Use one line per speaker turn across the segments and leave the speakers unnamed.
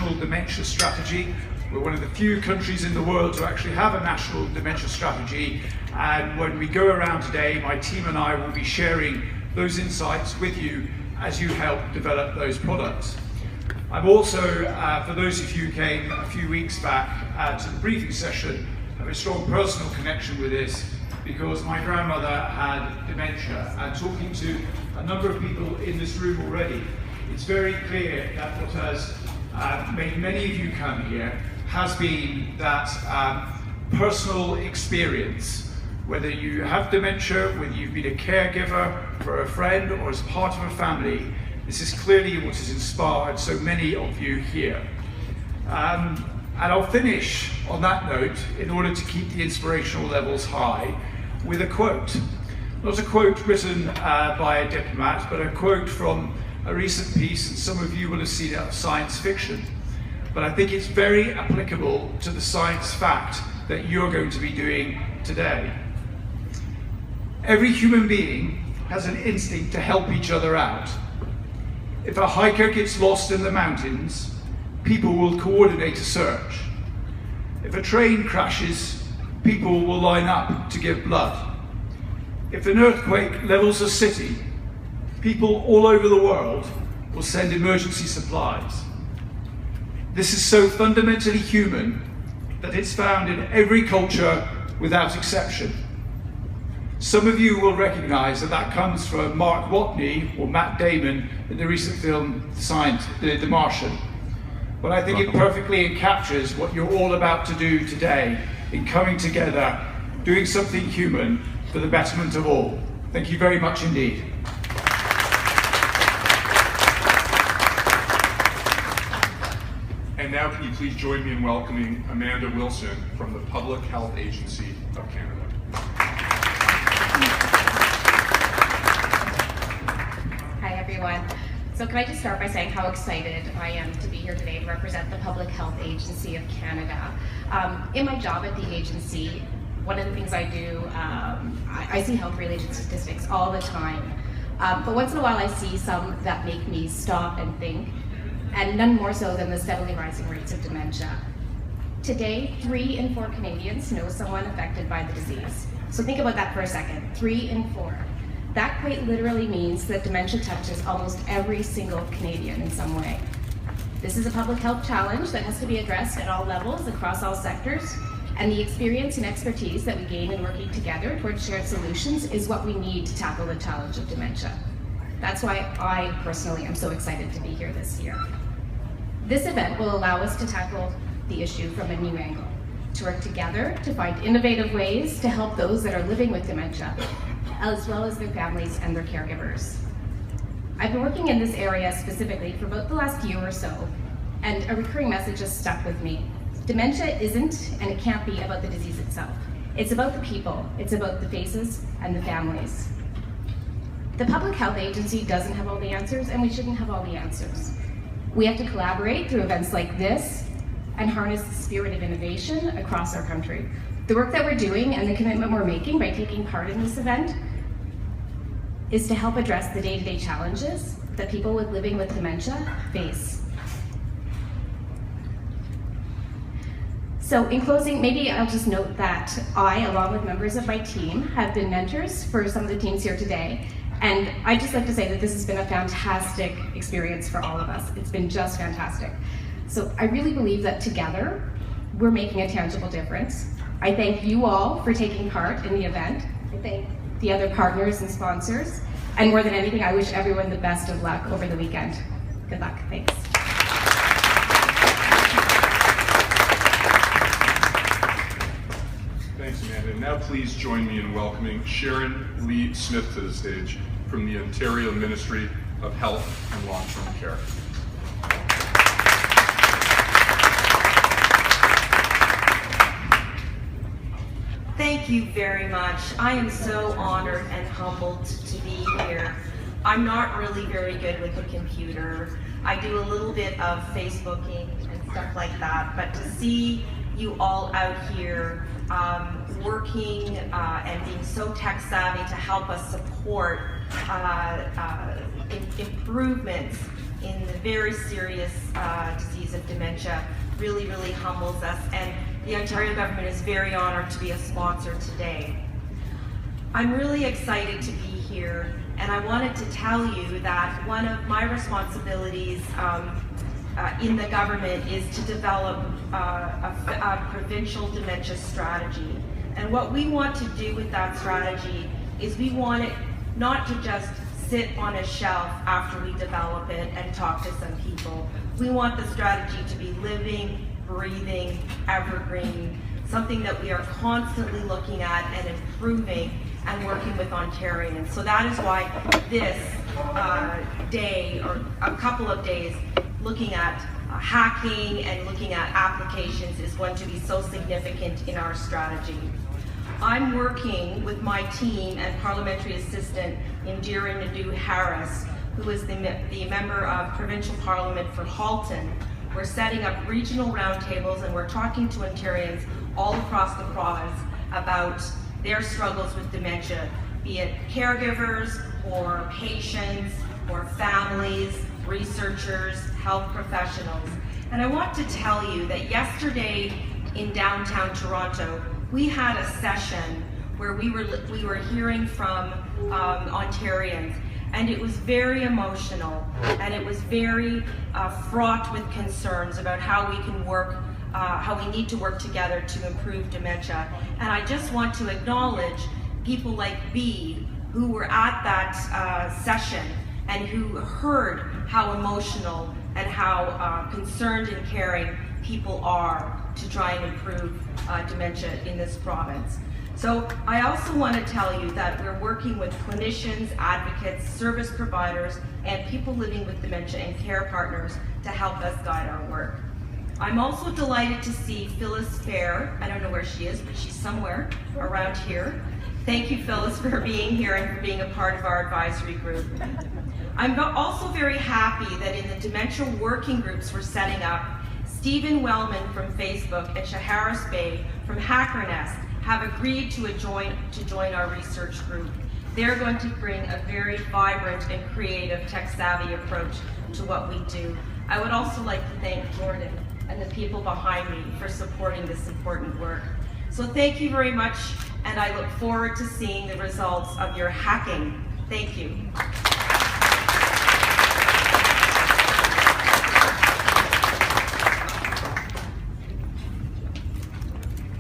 national dementia strategy. We're one of the few countries in the world to actually have a national dementia strategy, and when we go around today, my team and I will be sharing those insights with you as you help develop those products. I'm also, for those of you who came a few weeks back to the briefing session, have a strong personal connection with this because my grandmother had dementia, and talking to a number of people in this room already, it's very clear that what has made many of you come here has been that personal experience. Whether you have dementia, whether you've been a caregiver for a friend or as part of a family, this is clearly what has inspired so many of you here. And I'll finish on that note, in order to keep the inspirational levels high, with a quote. Not a quote written by a diplomat, but a quote from a recent piece, and some of you will have seen it, of science fiction. But I think it's very applicable to the science fact that you're going to be doing today. Every human being has an instinct to help each other out. If a hiker gets lost in the mountains, people will coordinate a search. If a train crashes, people will line up to give blood. If an earthquake levels a city, people all over the world will send emergency supplies. This is so fundamentally human that it's found in every culture without exception. Some of you will recognize that that comes from Mark Watney or Matt Damon in the recent film The Martian. But I think it perfectly captures what you're all about to do today in coming together, doing something human for the betterment of all. Thank you very much indeed.
And now can you please join me in welcoming Amanda Wilson from the Public Health Agency of Canada.
Hi everyone. So can I just start by saying how excited I am to be here today to represent the Public Health Agency of Canada. In my job at the agency, one of the things I do, I see health-related statistics all the time. But once in a while I see some that make me stop and think, and none more so than the steadily rising rates of dementia. Today, 3 in 4 Canadians know someone affected by the disease. So think about that for a second, 3 in 4. That quite literally means that dementia touches almost every single Canadian in some way. This is a public health challenge that has to be addressed at all levels, across all sectors, and the experience and expertise that we gain in working together towards shared solutions is what we need to tackle the challenge of dementia. That's why I personally am so excited to be here this year. This event will allow us to tackle the issue from a new angle, to work together to find innovative ways to help those that are living with dementia, as well as their families and their caregivers. I've been working in this area specifically for about the last year or so, and a recurring message has stuck with me. Dementia isn't, and it can't be, about the disease itself. It's about the people, it's about the faces and the families. The Public Health Agency doesn't have all the answers, and we shouldn't have all the answers. We have to collaborate through events like this and harness the spirit of innovation across our country. The work that we're doing and the commitment we're making by taking part in this event is to help address the day-to-day challenges that people living with dementia face. So in closing, maybe I'll just note that I, along with members of my team, have been mentors for some of the teams here today. And I'd just like to say that this has been a fantastic experience for all of us. It's been just fantastic. So I really believe that together, we're making a tangible difference. I thank you all for taking part in the event. I thank the other partners and sponsors. And more than anything, I wish everyone the best of luck over the weekend. Good luck, thanks.
Thanks, Amanda. And now please join me in welcoming Sharon Lee Smith to the stage from the Ontario Ministry of Health and Long-Term Care.
Thank you very much. I am so honored and humbled to be here. I'm not really very good with the computer. I do a little bit of Facebooking and stuff like that, but to see you all out here working and being so tech savvy to help us support improvements in the very serious disease of dementia dementia really, really humbles us, and the Ontario government is very honored to be a sponsor today. I'm really excited to be here, and I wanted to tell you that one of my responsibilities in the government is to develop a provincial dementia strategy. And what we want to do with that strategy is we want it not to just sit on a shelf after we develop it and talk to some people. We want the strategy to be living, breathing, evergreen, something that we are constantly looking at and improving and working with Ontarians. So that is why this day, or a couple of days, looking at hacking and looking at applications is going to be so significant in our strategy. I'm working with my team and parliamentary assistant Indira Naidoo-Harris, who is the member of Provincial Parliament for Halton. We're setting up regional roundtables, and we're talking to Ontarians all across the province about their struggles with dementia, be it caregivers or patients or families, researchers, health professionals. And I want to tell you that yesterday in downtown Toronto, we had a session where we were hearing from Ontarians, and it was very emotional, and it was very fraught with concerns about how we can work, how we need to work together to improve dementia. And I just want to acknowledge people like B, who were at that session and who heard how emotional and how concerned and caring people are to try and improve dementia in this province. So I also want to tell you that we're working with clinicians, advocates, service providers, and people living with dementia and care partners to help us guide our work. I'm also delighted to see Phyllis Fair. I don't know where she is, but she's somewhere around here. Thank you, Phyllis, for being here and for being a part of our advisory group. I'm also very happy that in the dementia working groups we're setting up, Stephen Wellman from Facebook and Shaharis Bay from Hackernest have agreed to join our research group. They're going to bring a very vibrant and creative tech-savvy approach to what we do. I would also like to thank Jordan and the people behind me for supporting this important work. So thank you very much, and I look forward to seeing the results of your hacking. Thank you.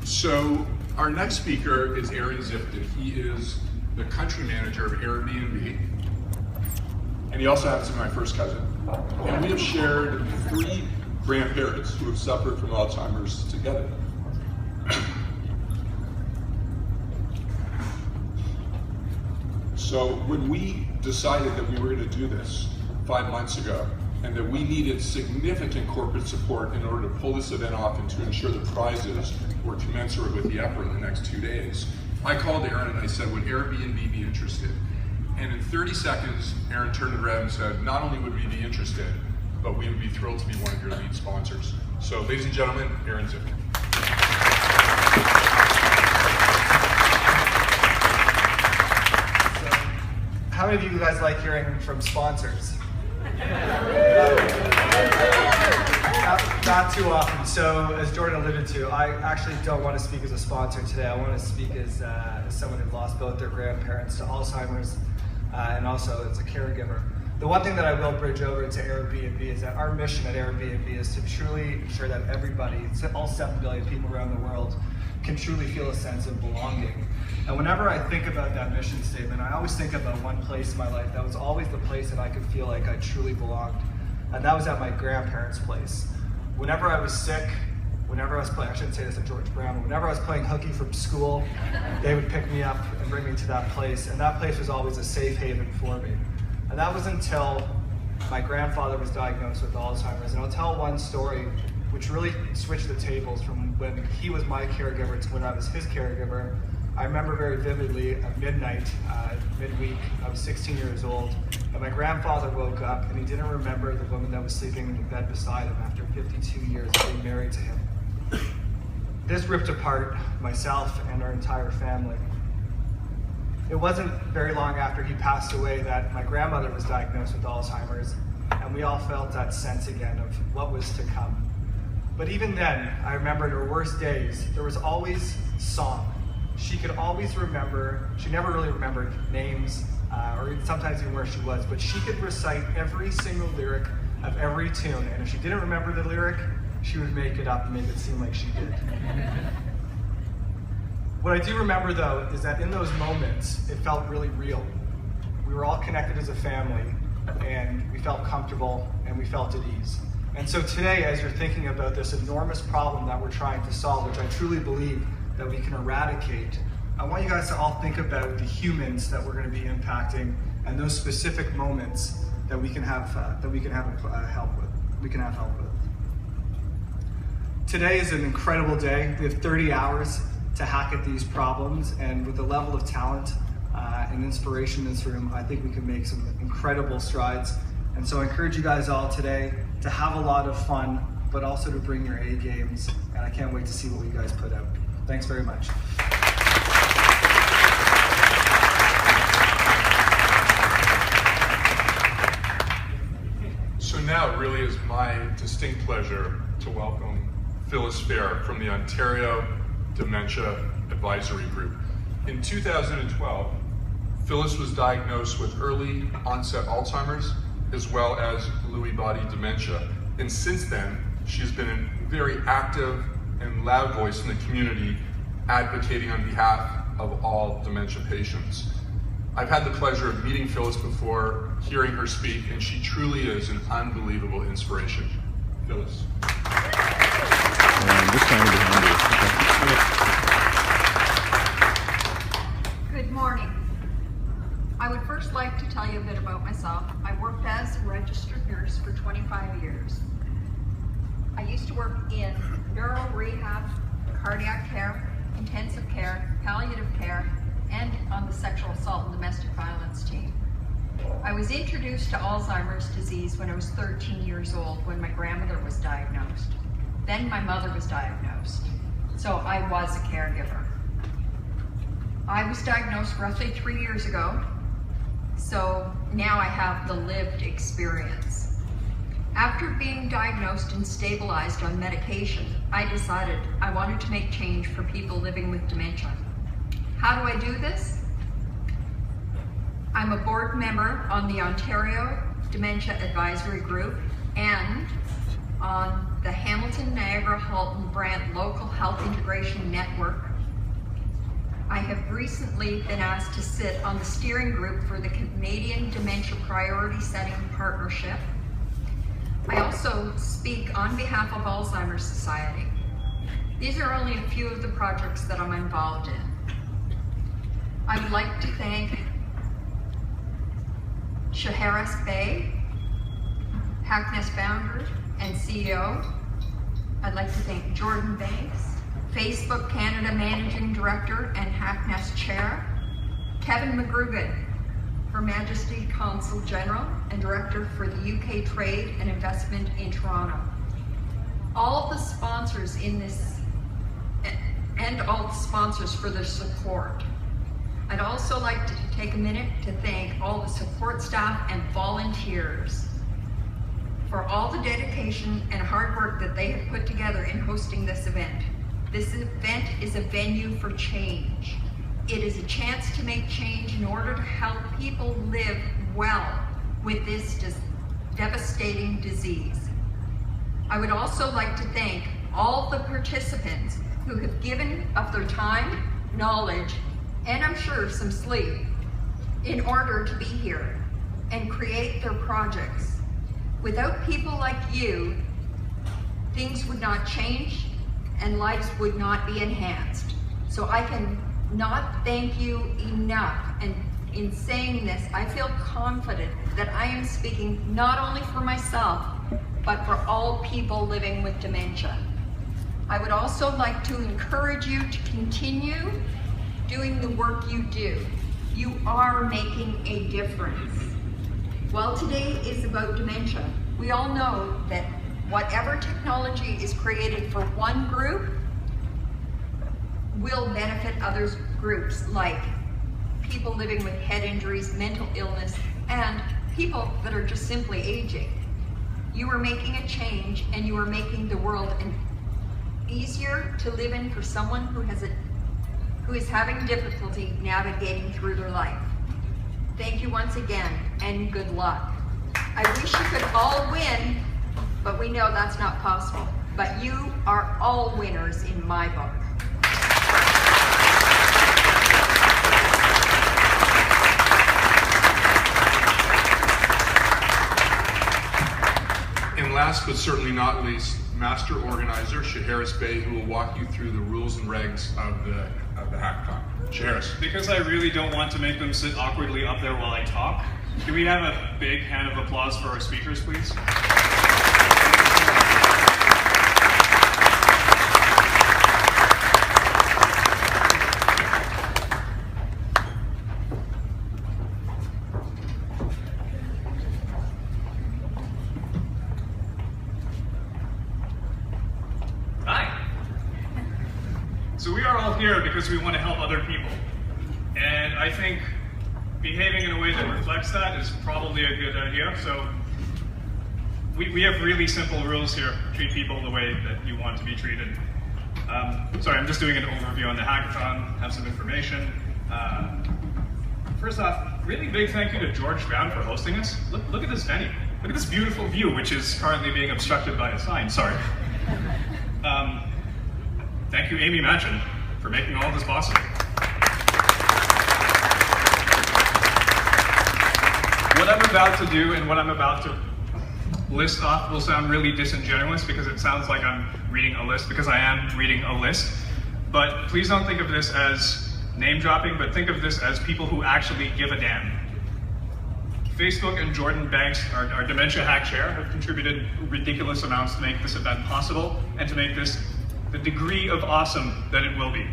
So our next speaker is Aaron Zipton. He is the country manager of Airbnb, and he also happens to be my first cousin. And we have shared 3 grandparents who have suffered from Alzheimer's together. So when we decided that we were going to do this 5 months ago, and that we needed significant corporate support in order to pull this event off and to ensure the prizes were commensurate with the effort in the next 2 days, I called Aaron and I said, would Airbnb be interested? And in 30 seconds, Aaron turned around and said, not only would we be interested, but we would be thrilled to be one of your lead sponsors. So ladies and gentlemen, Aaron Zipton.
How many of you guys like hearing from sponsors? Not too often. So as Jordan alluded to, I actually don't want to speak as a sponsor today. I want to speak as someone who lost both their grandparents to Alzheimer's and also as a caregiver. The one thing that I will bridge over to Airbnb is that our mission at Airbnb is to truly ensure that everybody, all 7 billion people around the world, can truly feel a sense of belonging. And whenever I think about that mission statement, I always think about one place in my life that was always the place that I could feel like I truly belonged. And that was at my grandparents' place. Whenever I was sick, whenever I was playing, I shouldn't say this at George Brown, but whenever I was playing hooky from school, they would pick me up and bring me to that place. And that place was always a safe haven for me. And that was until my grandfather was diagnosed with Alzheimer's. And I'll tell one story which really switched the tables from when he was my caregiver to when I was his caregiver. I remember very vividly at midnight, midweek, I was 16 years old, and my grandfather woke up and he didn't remember the woman that was sleeping in the bed beside him after 52 years of being married to him. This ripped apart myself and our entire family. It wasn't very long after he passed away that my grandmother was diagnosed with Alzheimer's, and we all felt that sense again of what was to come. But even then, I remember in her worst days, there was always song. She could always remember, she never really remembered names, or sometimes even where she was, but she could recite every single lyric of every tune, and if she didn't remember the lyric, she would make it up and make it seem like she did. What I do remember though, is that in those moments, it felt really real. We were all connected as a family, and we felt comfortable, and we felt at ease. And so today, as you're thinking about this enormous problem that we're trying to solve, which I truly believe that we can eradicate, I want you guys to all think about the humans that we're going to be impacting and those specific moments that we can have help with. Today is an incredible day. We have 30 hours to hack at these problems, and with the level of talent and inspiration in this room, I think we can make some incredible strides. And so I encourage you guys all today to have a lot of fun, but also to bring your A games, and I can't wait to see what you guys put out. Thanks very much.
So now it really is my distinct pleasure to welcome Phyllis Fair from the Ontario Dementia Advisory Group. In 2012, Phyllis was diagnosed with early onset Alzheimer's as well as Lewy body dementia. And since then, she's been a very active and loud voice in the community, advocating on behalf of all dementia patients. I've had the pleasure of meeting Phyllis before, hearing her speak, and she truly is an unbelievable inspiration. Phyllis.
Just kind of behind you.
Good morning. I would first like to tell you a bit about myself. I worked as a registered nurse for 25 years. I used to work in neuro rehab, cardiac care, intensive care, palliative care, and on the sexual assault and domestic violence team. I was introduced to Alzheimer's disease when I was 13 years old, when my grandmother was diagnosed. Then my mother was diagnosed, so I was a caregiver. I was diagnosed roughly 3 years ago, so now I have the lived experience. After being diagnosed and stabilized on medication, I decided I wanted to make change for people living with dementia. How do I do this? I'm a board member on the Ontario Dementia Advisory Group and on the Hamilton, Niagara, Halton, Brant Local Health Integration Network. I have recently been asked to sit on the steering group for the Canadian Dementia Priority Setting Partnership. I also speak on behalf of Alzheimer's Society. These are only a few of the projects that I'm involved in. I would like to thank Hackernest Bay, Hackernest founder and CEO. I'd like to thank Jordan Banks, Facebook Canada Managing Director and Hackernest Chair, Kevin McGrugan, Her Majesty Consul General and Director for the UK Trade and Investment in Toronto. All of the sponsors in this, and all the sponsors for their support. I'd also like to take a minute to thank all the support staff and volunteers for all the dedication and hard work that they have put together in hosting this event. This event is a venue for change. It is a chance to make change in order to help people live well with this devastating disease. I would also like to thank all the participants who have given of their time, knowledge, and I'm sure some sleep in order to be here and create their projects. Without people like you, things would not change and lives would not be enhanced. So I can not thank you enough. And in saying this, I feel confident that I am speaking not only for myself, but for all people living with dementia. I would also like to encourage you to continue doing the work you do. You are making a difference. While today is about dementia, we all know that whatever technology is created for one group will benefit other groups, like people living with head injuries, mental illness, and people that are just simply aging. You are making a change, and you are making the world easier to live in for someone who is having difficulty navigating through their life. Thank you once again, and good luck. I wish you could all win, but we know that's not possible. But you are all winners in my book.
And last but certainly not least, master organizer Hackernest Bay, who will walk you through the rules and regs of the hackathon. Hackernest.
Because I really don't want to make them sit awkwardly up there while I talk, can we have a big hand of applause for our speakers, please? So we are all here because we want to help other people. And I think behaving in a way that reflects that is probably a good idea. So we have really simple rules here. Treat people the way that you want to be treated. Sorry, I'm just doing an overview on the hackathon, have some information. First off, really big thank you to George Brown for hosting us. Look at this venue. Look at this beautiful view, which is currently being obstructed by a sign, sorry. Thank you, Amy Machen, for making all this possible. What I'm about to do and what I'm about to list off will sound really disingenuous because it sounds like I'm reading a list, because I am reading a list. But please don't think of this as name dropping, but think of this as people who actually give a damn. Facebook and Jordan Banks, our Dementia Hack Chair, have contributed ridiculous amounts to make this event possible and to make this the degree of awesome that it will be.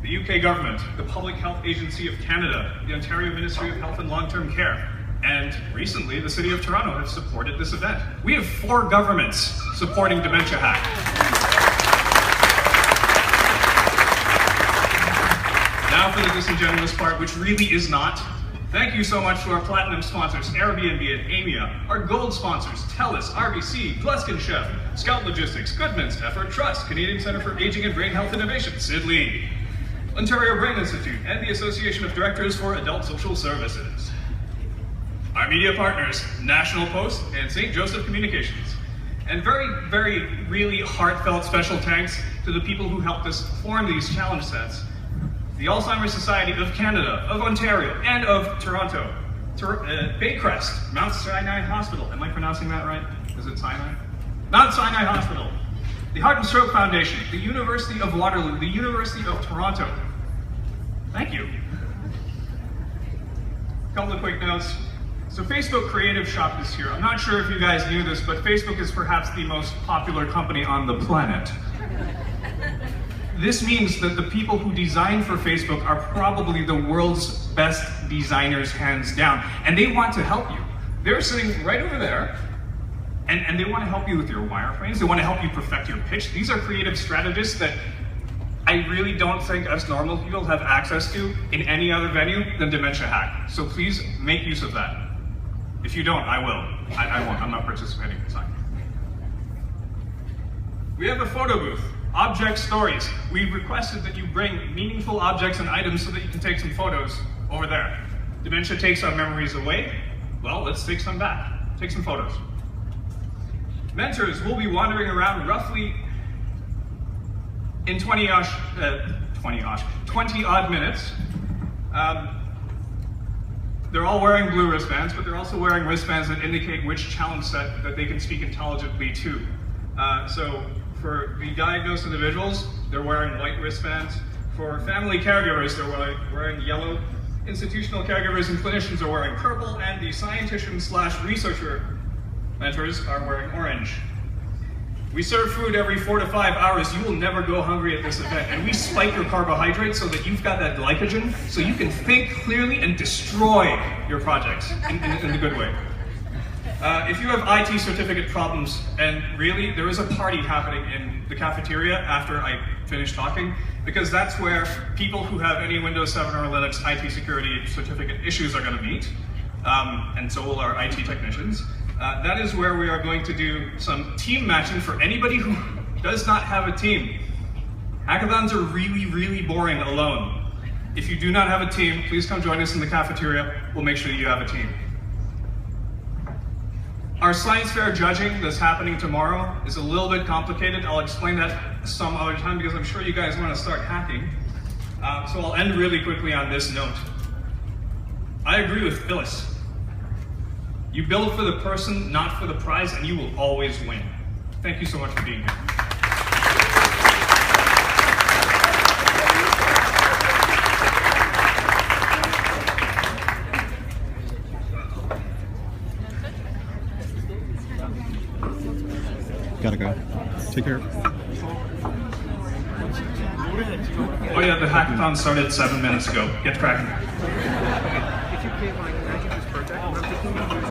The UK government, the Public Health Agency of Canada, the Ontario Ministry of Health and Long-Term Care, and recently the City of Toronto have supported this event. We have 4 governments supporting Dementia Hack. Now for the disingenuous part, which really is not. Thank you so much to our platinum sponsors, Airbnb and Amia, our gold sponsors, TELUS, RBC, Gluskin Chef, Scout Logistics, Goodman's, Effort Trust, Canadian Centre for Aging and Brain Health Innovation, Sid Lee, Ontario Brain Institute, and the Association of Directors for Adult Social Services. Our media partners, National Post and St. Joseph Communications. And very, really heartfelt special thanks to the people who helped us form these challenge sets. The Alzheimer's Society of Canada, of Ontario, and of Toronto. Baycrest, Mount Sinai Hospital. Am I pronouncing that right? Is it Sinai? Mount Sinai Hospital. The Heart and Stroke Foundation, the University of Waterloo, the University of Toronto. Thank you. A couple of quick notes. So Facebook Creative Shop is here. I'm not sure if you guys knew this, but Facebook is perhaps the most popular company on the planet. This means that the people who design for Facebook are probably the world's best designers, hands down. And they want to help you. They're sitting right over there, and they want to help you with your wireframes. They want to help you perfect your pitch. These are creative strategists that I really don't think us normal people have access to in any other venue than Dementia Hack. So please make use of that. If you don't, I will. I won't. I'm not participating this time. We have a photo booth. Object stories. We've requested that you bring meaningful objects and items so that you can take some photos over there. Dementia takes our memories away. Well, let's take some back. Take some photos. Mentors will be wandering around roughly in 20 odd minutes. They're all wearing blue wristbands, but they're also wearing wristbands that indicate which challenge set that they can speak intelligently to. So for the diagnosed individuals, they're wearing white wristbands. For family caregivers, they're wearing yellow. Institutional caregivers and clinicians are wearing purple, and the scientician/researcher mentors are wearing orange. We serve food every 4 to 5 hours. You will never go hungry at this event, and we spike your carbohydrates so that you've got that glycogen, so you can think clearly and destroy your projects in the good way. If you have IT certificate problems, and really, there is a party happening in the cafeteria after I finish talking, because that's where people who have any Windows 7 or Linux IT security certificate issues are going to meet, and so will our IT technicians. that is where we are going to do some team matching for anybody who does not have a team. Hackathons are really, really boring alone. If you do not have a team, please come join us in the cafeteria. We'll make sure you have a team. Our science fair judging that's happening tomorrow is a little bit complicated. I'll explain that some other time because I'm sure you guys want to start hacking. So I'll end really quickly on this note. I agree with Phyllis. You build for the person, not for the prize, and you will always win. Thank you so much for being here.
Gotta go. Take care.
Oh yeah, the hackathon started 7 minutes ago. Get cracking.